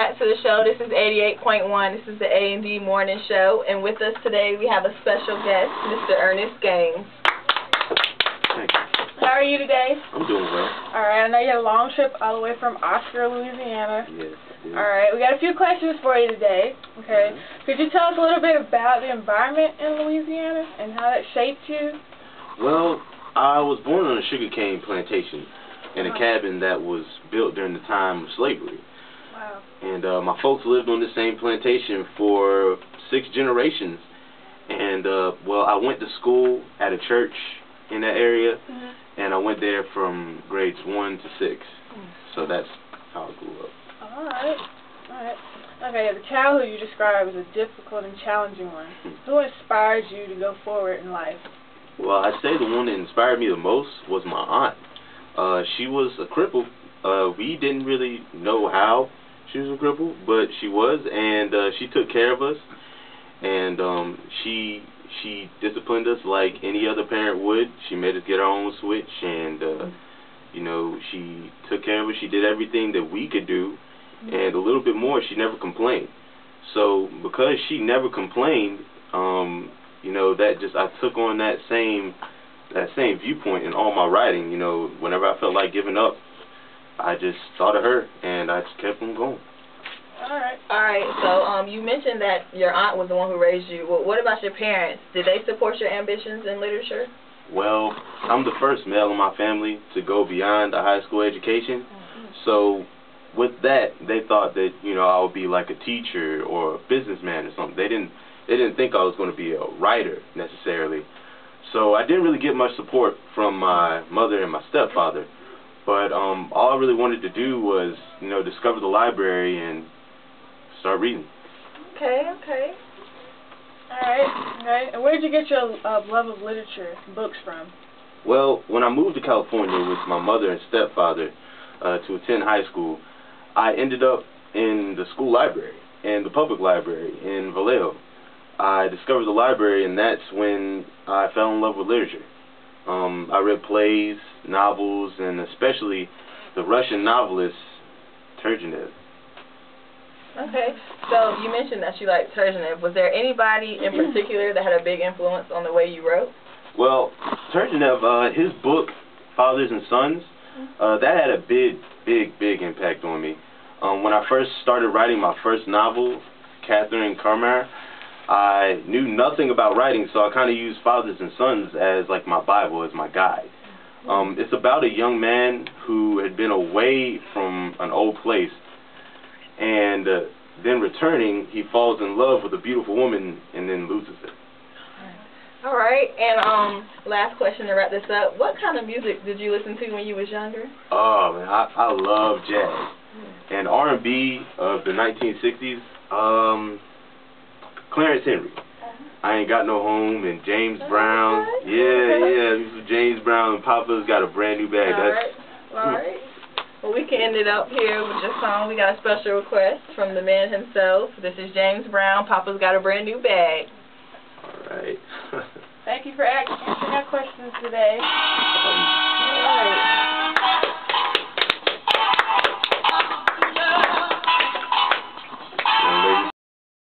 back to the show. This is 88.1. This is the A&D Morning Show. And with us today, we have a special guest, Mr. Ernest Gaines. Thank you. How are you today? I'm doing well. All right. I know you had a long trip all the way from Oscar, Louisiana. Yes. All right. We got a few questions for you today. Okay. Could you tell us a little bit about the environment in Louisiana and how that shaped you? Well, I was born on a sugarcane plantation in a cabin that was built during the time of slavery. Wow. And my folks lived on the same plantation for 6 generations. And, well, I went to school at a church in that area, and I went there from grades 1 to 6. So that's how I grew up. All right. All right. Okay, the childhood you described was a difficult and challenging one. Who inspired you to go forward in life? Well, I'd say the one that inspired me the most was my aunt. She was a cripple. We didn't really know how she was a cripple, but she was, and she took care of us, and she disciplined us like any other parent would. She made us get our own switch, and you know, she took care of us. She did everything that we could do, and a little bit more. She never complained. So because she never complained, you know, that just, I took on that same viewpoint in all my writing. You know, whenever I felt like giving up, I just thought of her, and I just kept on going. All right. So you mentioned that your aunt was the one who raised you. Well, what about your parents? Did they support your ambitions in literature? Well, I'm the first male in my family to go beyond a high school education. So with that, they thought that, you know, I would be like a teacher or a businessman or something. They didn't think I was going to be a writer necessarily. So I didn't really get much support from my mother and my stepfather. But all I really wanted to do was, you know, discover the library and start reading. Okay. All right. And where did you get your love of literature, books from? Well, when I moved to California with my mother and stepfather to attend high school, I ended up in the school library, in the public library in Vallejo. I discovered the library, and that's when I fell in love with literature. I read plays, novels, and especially the Russian novelist Turgenev. Okay, so you mentioned that you liked Turgenev. Was there anybody in particular that had a big influence on the way you wrote? Well, Turgenev, his book, Fathers and Sons, that had a big impact on me. When I first started writing my first novel, Catherine Carmar, I knew nothing about writing, so I kind of used Fathers and Sons as like my Bible, as my guide. It's about a young man who had been away from an old place, and then returning, he falls in love with a beautiful woman and then loses it. All right, and last question to wrap this up. What kind of music did you listen to when you was younger? Oh, man, I love jazz. And R&B of the 1960s, Clarence Henry. I Ain't Got No Home, and James Brown. Yeah, this is James Brown, and Papa's Got a Brand New Bag. All right. Well, we can end it up here with your song. We got a special request from the man himself. This is James Brown, Papa's Got a Brand New Bag. All right. Thank you for answering our questions today. All right.